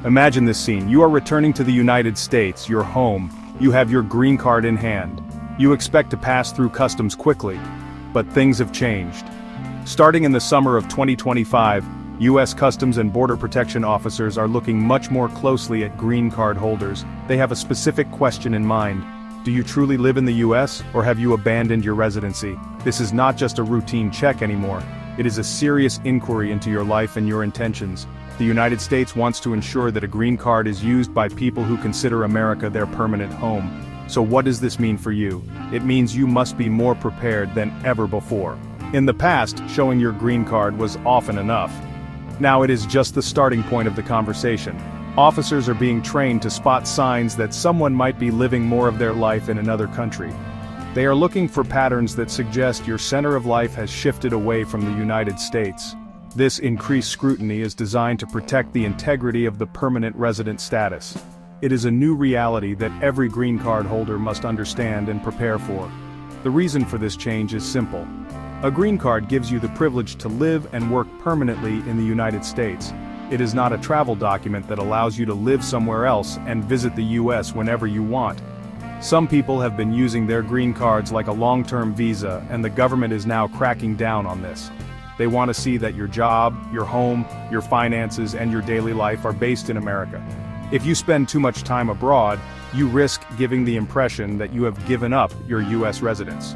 Imagine this scene. You are returning to the United States, your home. You have your green card in hand. You expect to pass through customs quickly. But things have changed. Starting in the summer of 2025, U.S. Customs and Border Protection officers are looking much more closely at green card holders. They have a specific question in mind. Do you truly live in the U.S., or have you abandoned your residency? This is not just a routine check anymore. It is a serious inquiry into your life and your intentions. The United States wants to ensure that a green card is used by people who consider America their permanent home. So what does this mean for you? It means you must be more prepared than ever before. In the past, showing your green card was often enough. Now it is just the starting point of the conversation. Officers are being trained to spot signs that someone might be living more of their life in another country. They are looking for patterns that suggest your center of life has shifted away from the United States. This increased scrutiny is designed to protect the integrity of the permanent resident status. It is a new reality that every green card holder must understand and prepare for. The reason for this change is simple. A green card gives you the privilege to live and work permanently in the United States. It is not a travel document that allows you to live somewhere else and visit the U.S. whenever you want. Some people have been using their green cards like a long-term visa, and the government is now cracking down on this. They want to see that your job, your home, your finances, and your daily life are based in America. If you spend too much time abroad, you risk giving the impression that you have given up your U.S. residence.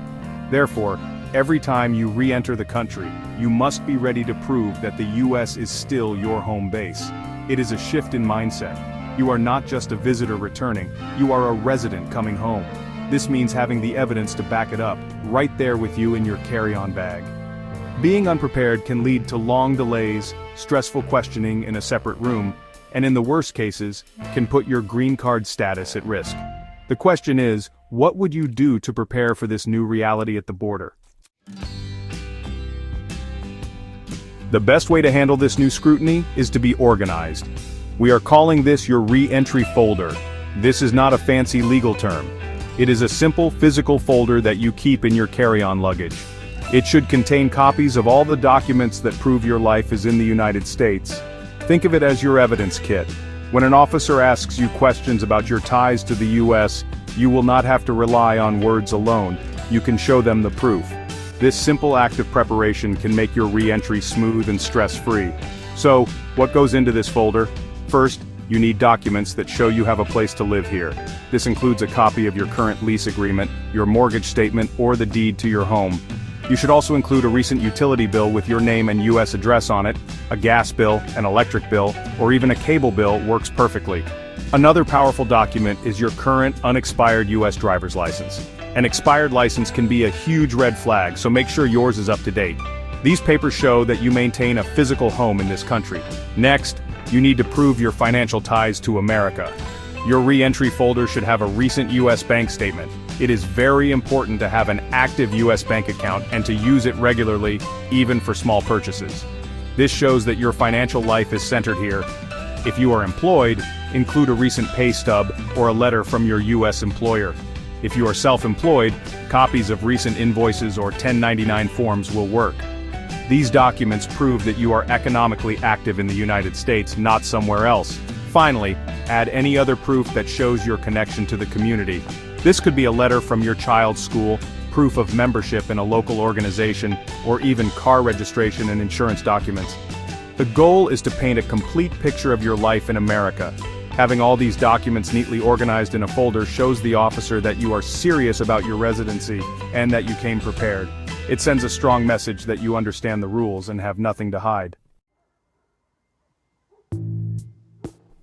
Therefore, every time you re-enter the country, you must be ready to prove that the U.S. is still your home base. It is a shift in mindset. You are not just a visitor returning, you are a resident coming home. This means having the evidence to back it up, right there with you in your carry-on bag. Being unprepared can lead to long delays, stressful questioning in a separate room, and in the worst cases, can put your green card status at risk. The question is, what would you do to prepare for this new reality at the border? The best way to handle this new scrutiny is to be organized. We are calling this your re-entry folder. This is not a fancy legal term. It is a simple physical folder that you keep in your carry-on luggage. It should contain copies of all the documents that prove your life is in the United States. Think of it as your evidence kit. When an officer asks you questions about your ties to the U.S., you will not have to rely on words alone. You can show them the proof. This simple act of preparation can make your re-entry smooth and stress-free. So, what goes into this folder? First, you need documents that show you have a place to live here. This includes a copy of your current lease agreement, your mortgage statement, or the deed to your home. You should also include a recent utility bill with your name and U.S. address on it. A gas bill, an electric bill, or even a cable bill works perfectly. Another powerful document is your current unexpired U.S. driver's license. An expired license can be a huge red flag, so make sure yours is up to date. These papers show that you maintain a physical home in this country. Next, you need to prove your financial ties to America. Your re-entry folder should have a recent U.S. bank statement. It is very important to have an active U.S. bank account and to use it regularly, even for small purchases. This shows that your financial life is centered here. If you are employed, include a recent pay stub or a letter from your U.S. employer. If you are self-employed, copies of recent invoices or 1099 forms will work. These documents prove that you are economically active in the United States, not somewhere else. Finally, add any other proof that shows your connection to the community. This could be a letter from your child's school, proof of membership in a local organization, or even car registration and insurance documents. The goal is to paint a complete picture of your life in America. Having all these documents neatly organized in a folder shows the officer that you are serious about your residency and that you came prepared. It sends a strong message that you understand the rules and have nothing to hide.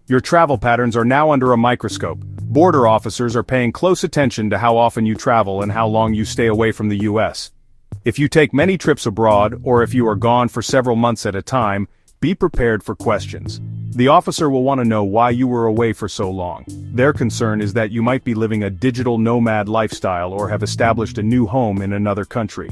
Your travel patterns are now under a microscope. Border officers are paying close attention to how often you travel and how long you stay away from the U.S. If you take many trips abroad, or if you are gone for several months at a time, be prepared for questions. The officer will want to know why you were away for so long. Their concern is that you might be living a digital nomad lifestyle or have established a new home in another country.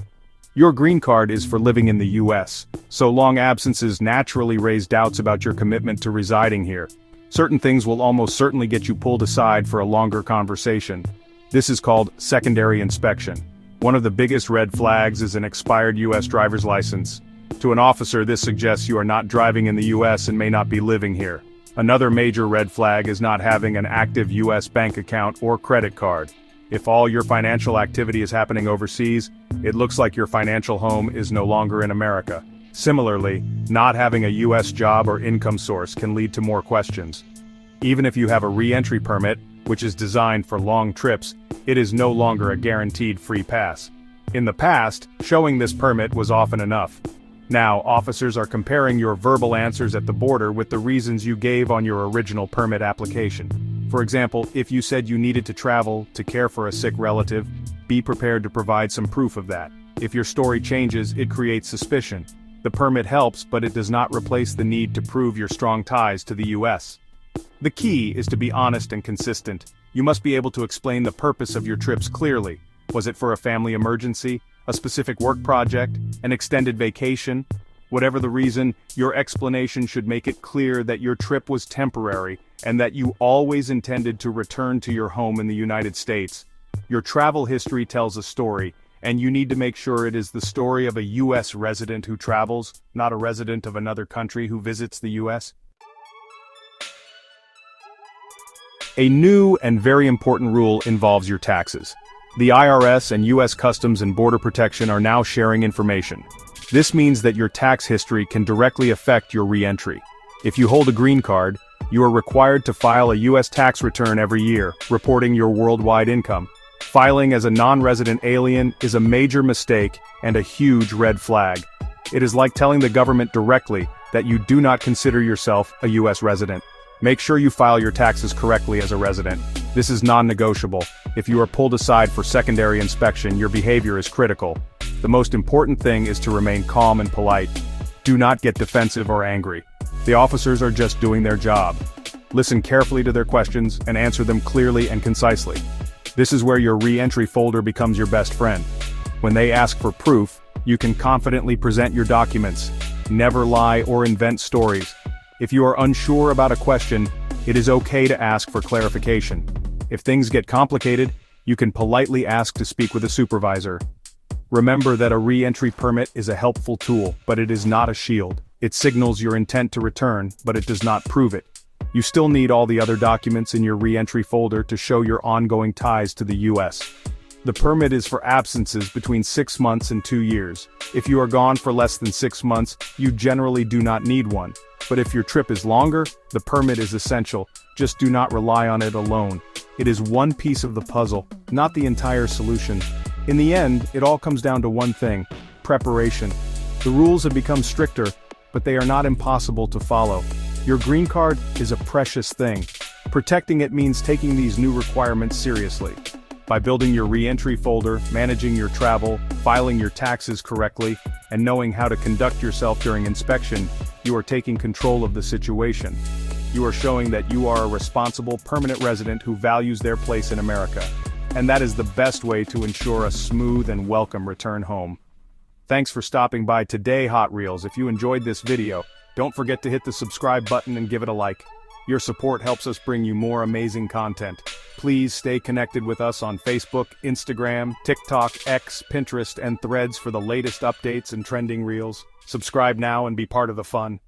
Your green card is for living in the U.S., so long absences naturally raise doubts about your commitment to residing here. Certain things will almost certainly get you pulled aside for a longer conversation. This is called secondary inspection. One of the biggest red flags is an expired U.S. driver's license. To an officer, this suggests you are not driving in the U.S. and may not be living here. Another major red flag is not having an active U.S. bank account or credit card. If all your financial activity is happening overseas, it looks like your financial home is no longer in America. Similarly, not having a U.S. job or income source can lead to more questions. Even if you have a re-entry permit, which is designed for long trips, it is no longer a guaranteed free pass. In the past, showing this permit was often enough. Now, officers are comparing your verbal answers at the border with the reasons you gave on your original permit application. For example, if you said you needed to travel to care for a sick relative, be prepared to provide some proof of that. If your story changes, it creates suspicion. The permit helps, but it does not replace the need to prove your strong ties to the U.S. The key is to be honest and consistent. You must be able to explain the purpose of your trips clearly. Was it for a family emergency, a specific work project, an extended vacation? Whatever the reason, your explanation should make it clear that your trip was temporary and that you always intended to return to your home in the United States. Your travel history tells a story, and you need to make sure it is the story of a U.S. resident who travels, not a resident of another country who visits the U.S. A new and very important rule involves your taxes. The IRS and U.S. Customs and Border Protection are now sharing information. This means that your tax history can directly affect your re-entry. If you hold a green card, you are required to file a U.S. tax return every year, reporting your worldwide income. Filing as a non-resident alien is a major mistake and a huge red flag. It is like telling the government directly that you do not consider yourself a U.S. resident. Make sure you file your taxes correctly as a resident. This is non-negotiable. If you are pulled aside for secondary inspection, your behavior is critical. The most important thing is to remain calm and polite. Do not get defensive or angry. The officers are just doing their job. Listen carefully to their questions and answer them clearly and concisely. This is where your re-entry folder becomes your best friend. When they ask for proof, you can confidently present your documents. Never lie or invent stories. If you are unsure about a question, it is okay to ask for clarification. If things get complicated, you can politely ask to speak with a supervisor. Remember that a re-entry permit is a helpful tool, but it is not a shield. It signals your intent to return, but it does not prove it. You still need all the other documents in your re-entry folder to show your ongoing ties to the U.S. The permit is for absences between 6 months and 2 years. If you are gone for less than 6 months, you generally do not need one. But if your trip is longer, the permit is essential. Just do not rely on it alone. It is one piece of the puzzle, not the entire solution. In the end, it all comes down to one thing: preparation. The rules have become stricter, but they are not impossible to follow. Your green card is a precious thing. Protecting it means taking these new requirements seriously. By building your re-entry folder, managing your travel, filing your taxes correctly, and knowing how to conduct yourself during inspection, you are taking control of the situation. You are showing that you are a responsible permanent resident who values their place in America. And that is the best way to ensure a smooth and welcome return home. Thanks for stopping by today, Hot Reels. If you enjoyed this video, don't forget to hit the subscribe button and give it a like. Your support helps us bring you more amazing content. Please stay connected with us on Facebook, Instagram, TikTok, X, Pinterest, and Threads for the latest updates and trending reels. Subscribe now and be part of the fun.